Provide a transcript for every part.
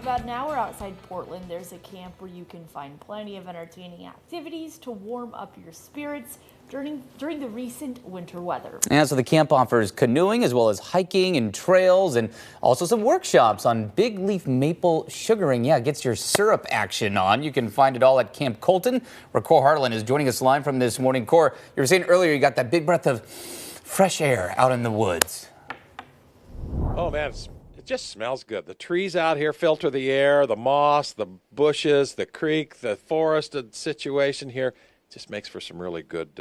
about an hour outside Portland, there's a camp where you can find plenty of entertaining activities to warm up your spirits during the recent winter weather. And so the camp offers canoeing as well as hiking and trails and also some workshops on big leaf maple sugaring. Yeah, it gets your syrup action on. You can find it all at Camp Colton, where Kohr is joining us live from this morning. Kohr, you were saying earlier you got that big breath of fresh air out in the woods. Oh, man, it just smells good. The trees out here filter the air, the moss, the bushes, the creek, the forested situation here. Just makes for some really good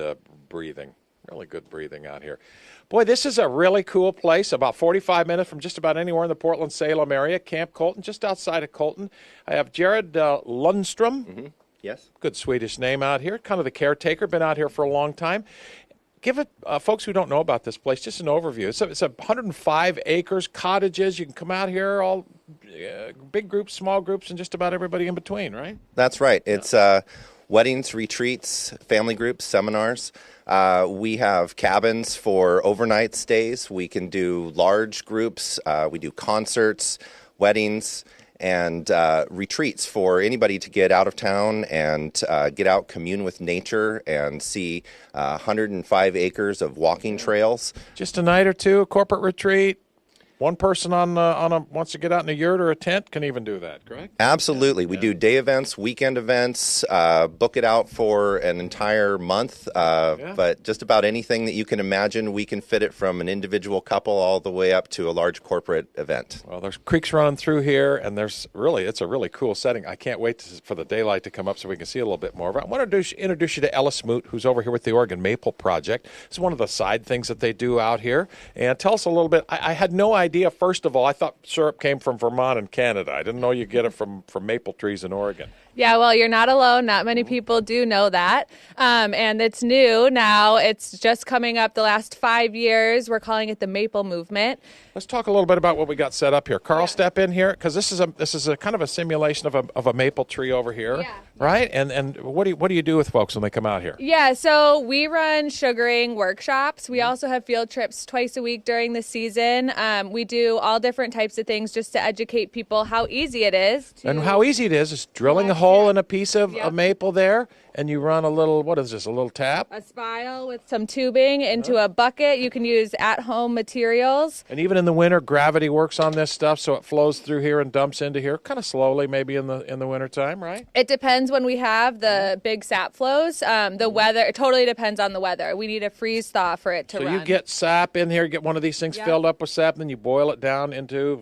breathing out here. Boy, this is a really cool place, about 45 minutes from just about anywhere in the Portland-Salem area. Camp Colton, just outside of Colton. I have Jared Lundstrom. Mm-hmm. Yes. Good Swedish name out here, kind of the caretaker, been out here for a long time. Give it, folks who don't know about this place, just an overview. It's 105 acres, cottages. You can come out here, all big groups, small groups, and just about everybody in between, right? That's right. It's weddings, retreats, family groups, seminars. We have cabins for overnight stays. We can do large groups. We do concerts, weddings, and retreats for anybody to get out of town and get out, commune with nature, and see 105 acres of walking trails. Just a night or two, a corporate retreat. One person wants to get out in a yurt or a tent can even do that, correct? Absolutely. We do day events, weekend events, book it out for an entire month. But just about anything that you can imagine, we can fit it from an individual couple all the way up to a large corporate event. Well, there's creeks running through here, and it's a really cool setting. I can't wait for the daylight to come up so we can see a little bit more of it. I want to introduce you to Ella Smoot, who's over here with the Oregon Maple Project. It's one of the side things that they do out here. And tell us a little bit. I had no idea. First of all, I thought syrup came from Vermont and Canada. I didn't know you get it from maple trees in Oregon. Yeah, well, you're not alone. Not many people do know that. And it's new now. It's just coming up the last 5 years. We're calling it the Maple Movement. Let's talk a little bit about what we got set up here. Carl, step in here, because this is a kind of a simulation of a maple tree over here, right? And what do you do with folks when they come out here? Yeah, so we run sugaring workshops. We also have field trips twice a week during the season. We do all different types of things just to educate people how easy it is. And how easy it is drilling a hole in a piece of maple there, and you run a little, what is this, a little tap? A spile with some tubing into a bucket. You can use at-home materials. And even in the winter, gravity works on this stuff, so it flows through here and dumps into here, kind of slowly maybe in the winter time, right? It depends when we have the big sap flows. The weather, it totally depends on the weather. We need a freeze thaw for it to run. So you get sap in here, get one of these things filled up with sap, and then you boil it down into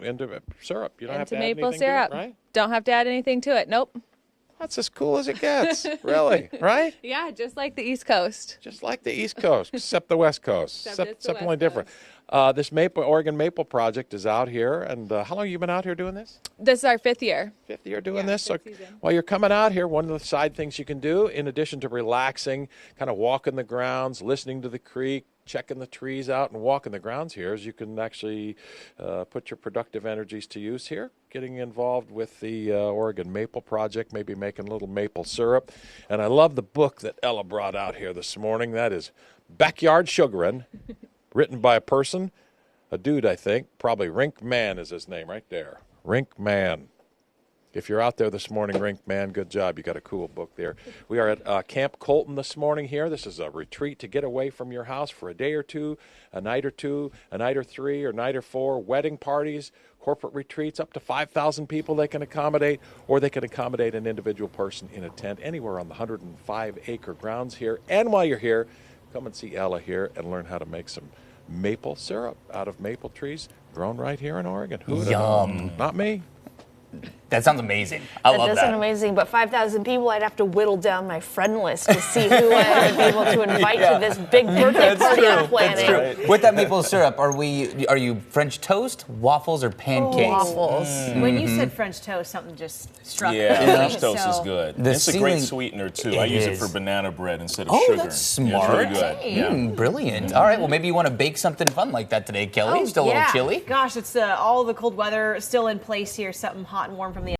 syrup. You don't have to add maple anything syrup. to it, right? Don't have to add anything to it. Nope. That's as cool as it gets, really, right? Yeah, just like the East Coast. Just like the East Coast, except the West Coast. Except only different. This Oregon Maple Project is out here, and how long have you been out here doing this? This is our 5th year. 5th year doing this? So while you're coming out here, one of the side things you can do, in addition to relaxing, kind of walking the grounds, listening to the creek, checking the trees out and walking the grounds here, is you can actually put your productive energies to use here, getting involved with the Oregon Maple Project, maybe making a little maple syrup. And I love the book that Ella brought out here this morning. That is Backyard Sugarin', written by a dude, I think, probably Rink Man is his name right there. Rink Man. If you're out there this morning, Rink Man, good job. You got a cool book there. We are at Camp Colton this morning here. This is a retreat to get away from your house for a day or two, a night or 3, or night or 4, wedding parties, corporate retreats, up to 5,000 people they can accommodate, or they can accommodate an individual person in a tent anywhere on the 105-acre grounds here. And while you're here, come and see Ella here and learn how to make some maple syrup out of maple trees grown right here in Oregon. Yum. Not me. That sounds amazing. I love that. That does sound amazing, but 5,000 people, I'd have to whittle down my friend list to see who I would be able to invite to this big birthday party I'm planning. That's true. With that maple syrup, are you French toast, waffles, or pancakes? Waffles. When you said French toast, something just struck me. Yeah, French toast is good. It's a great sweetener, too. I use it for banana bread instead of sugar. Oh, that's smart. Yeah, it's really good. Brilliant. All right, well, maybe you want to bake something fun like that today, Kelly. Still a little chilly. Gosh, it's all the cold weather still in place here, something hot and warm from the